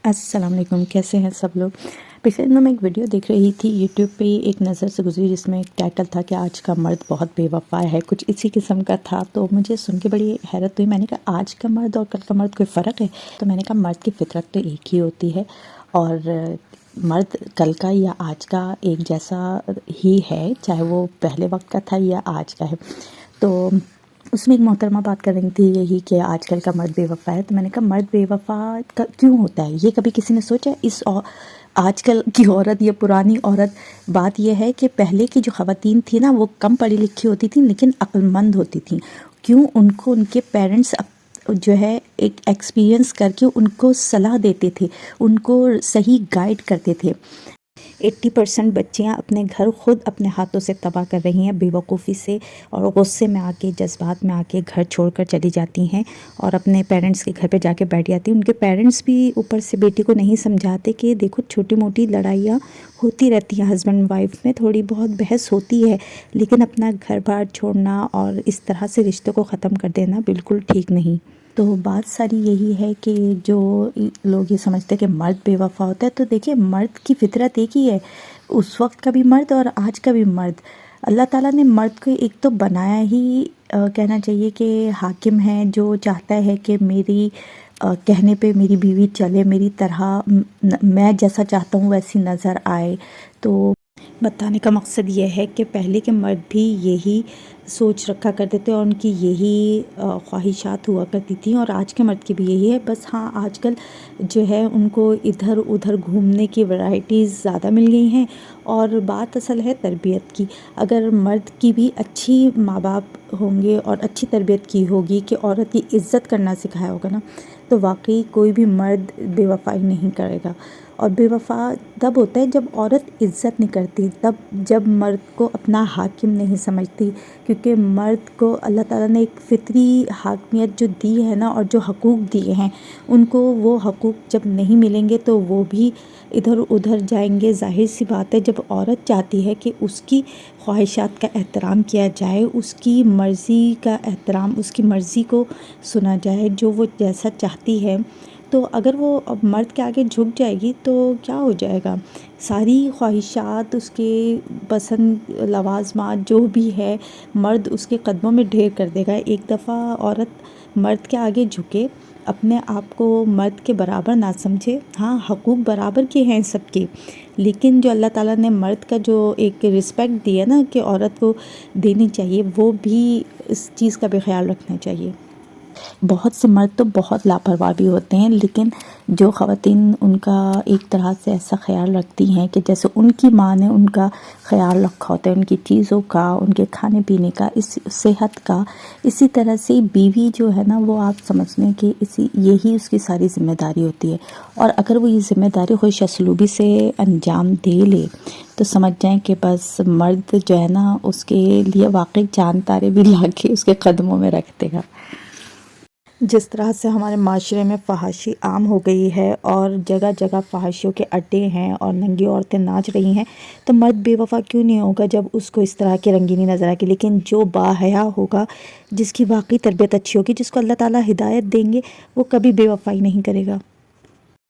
السلام علیکم، کیسے ہیں سب لوگ؟ پچھلے دنوں میں ایک ویڈیو دیکھ رہی تھی یوٹیوب پہ، ایک نظر سے گزری جس میں ایک ٹائٹل تھا کہ آج کا مرد بہت بے وفا ہے، کچھ اسی قسم کا تھا۔ تو مجھے سن کے بڑی حیرت ہوئی، میں نے کہا آج کا مرد اور کل کا مرد کوئی فرق ہے؟ تو میں نے کہا مرد کی فطرت تو ایک ہی ہوتی ہے، اور مرد کل کا یا آج کا ایک جیسا ہی ہے، چاہے وہ پہلے وقت کا تھا یا آج کا ہے۔ تو اس میں ایک محترمہ بات کر رہی تھی یہی کہ آج کل کا مرد بے وفا ہے۔ تو میں نے کہا مرد بے وفا کیوں ہوتا ہے؟ یہ کبھی کسی نے سوچا؟ آج کل کی عورت یا پرانی عورت، بات یہ ہے کہ پہلے کی جو خواتین تھیں نا، وہ کم پڑھی لکھی ہوتی تھیں لیکن عقل مند ہوتی تھیں۔ کیوں؟ ان کو ان کے پیرنٹس جو ہے ایک ایکسپیرینس کر کے ان کو صلاح دیتے تھے، ان کو صحیح گائیڈ کرتے تھے۔ 80% بچیاں اپنے گھر خود اپنے ہاتھوں سے تباہ کر رہی ہیں، بے وقوفی سے اور غصے میں آ کے، جذبات میں آ کے گھر چھوڑ کر چلی جاتی ہیں اور اپنے پیرنٹس کے گھر پہ جا کے بیٹھ جاتی ہیں۔ ان کے پیرنٹس بھی اوپر سے بیٹی کو نہیں سمجھاتے کہ دیکھو چھوٹی موٹی لڑائیاں ہوتی رہتی ہیں ہسبینڈ وائف میں، تھوڑی بہت بحث ہوتی ہے، لیکن اپنا گھر بار چھوڑنا اور اس طرح سے رشتوں کو ختم کر دینا بالکل ٹھیک نہیں۔ تو بات ساری یہی ہے کہ جو لوگ یہ سمجھتے ہیں کہ مرد بے وفا ہوتا ہے، تو دیکھیں مرد کی فطرت ایک ہی ہے، اس وقت کا بھی مرد اور آج کا بھی مرد۔ اللہ تعالیٰ نے مرد کو ایک تو بنایا ہی کہنا چاہیے کہ حاکم ہے، جو چاہتا ہے کہ میری کہنے پہ میری بیوی چلے، میری طرح میں جیسا چاہتا ہوں ویسی نظر آئے۔ تو بتانے کا مقصد یہ ہے کہ پہلے کے مرد بھی یہی سوچ رکھا کرتے تھے اور ان کی یہی خواہشات ہوا کرتی تھیں، اور آج کے مرد کی بھی یہی ہے۔ بس ہاں، آج کل جو ہے ان کو ادھر ادھر گھومنے کی ورائٹیز زیادہ مل گئی ہیں، اور بات اصل ہے تربیت کی۔ اگر مرد کی بھی اچھی ماں باپ ہوں گے اور اچھی تربیت کی ہوگی کہ عورت کی عزت کرنا سکھایا ہوگا نا، تو واقعی کوئی بھی مرد بے وفائی نہیں کرے گا۔ اور بے وفا تب ہوتا ہے جب عورت عزت نہیں کرتی، تب جب مرد کو اپنا حاکم نہیں سمجھتی، کیونکہ مرد کو اللہ تعالیٰ نے ایک فطری حاکمیت جو دی ہے نا، اور جو حقوق دیے ہیں، ان کو وہ حقوق جب نہیں ملیں گے تو وہ بھی ادھر ادھر جائیں گے۔ ظاہر سی بات ہے، جب عورت چاہتی ہے کہ اس کی خواہشات کا احترام کیا جائے، اس کی مرضی کا احترام، اس کی مرضی کو سنا جائے، جو وہ جیسا چاہتی ہے، تو اگر وہ اب مرد کے آگے جھک جائے گی تو کیا ہو جائے گا؟ ساری خواہشات، اس کے پسند لوازمات جو بھی ہے، مرد اس کے قدموں میں ڈھیر کر دے گا۔ ایک دفعہ عورت مرد کے آگے جھکے، اپنے آپ کو مرد کے برابر نہ سمجھے، ہاں حقوق برابر کے ہیں سب کے، لیکن جو اللہ تعالیٰ نے مرد کا جو ایک رسپیکٹ دی ہے نا کہ عورت کو دینی چاہیے، وہ بھی اس چیز کا بھی خیال رکھنا چاہیے۔ بہت سے مرد تو بہت لاپرواہ بھی ہوتے ہیں، لیکن جو خواتین ان کا ایک طرح سے ایسا خیال رکھتی ہیں کہ جیسے ان کی ماں نے ان کا خیال رکھا ہوتا ہے، ان کی چیزوں کا، ان کے کھانے پینے کا، اس صحت کا، اسی طرح سے بیوی جو ہے نا، وہ آپ سمجھ لیں کہ یہی اس کی ساری ذمہ داری ہوتی ہے۔ اور اگر وہ یہ ذمہ داری خوش اسلوبی سے انجام دے لے تو سمجھ جائیں کہ بس مرد جو ہے نا، اس کے لیے واقعی چاند تارے بھی لا کے اس کے قدموں میں رکھ دے گا۔ جس طرح سے ہمارے معاشرے میں فحاشی عام ہو گئی ہے اور جگہ جگہ فحاشیوں کے اڈے ہیں اور ننگی عورتیں ناچ رہی ہیں، تو مرد بے وفا کیوں نہیں ہوگا جب اس کو اس طرح کی رنگینی نظر آئے گی؟ لیکن جو باحیا ہوگا، جس کی واقعی تربیت اچھی ہوگی، جس کو اللہ تعالیٰ ہدایت دیں گے، وہ کبھی بے وفائی نہیں کرے گا۔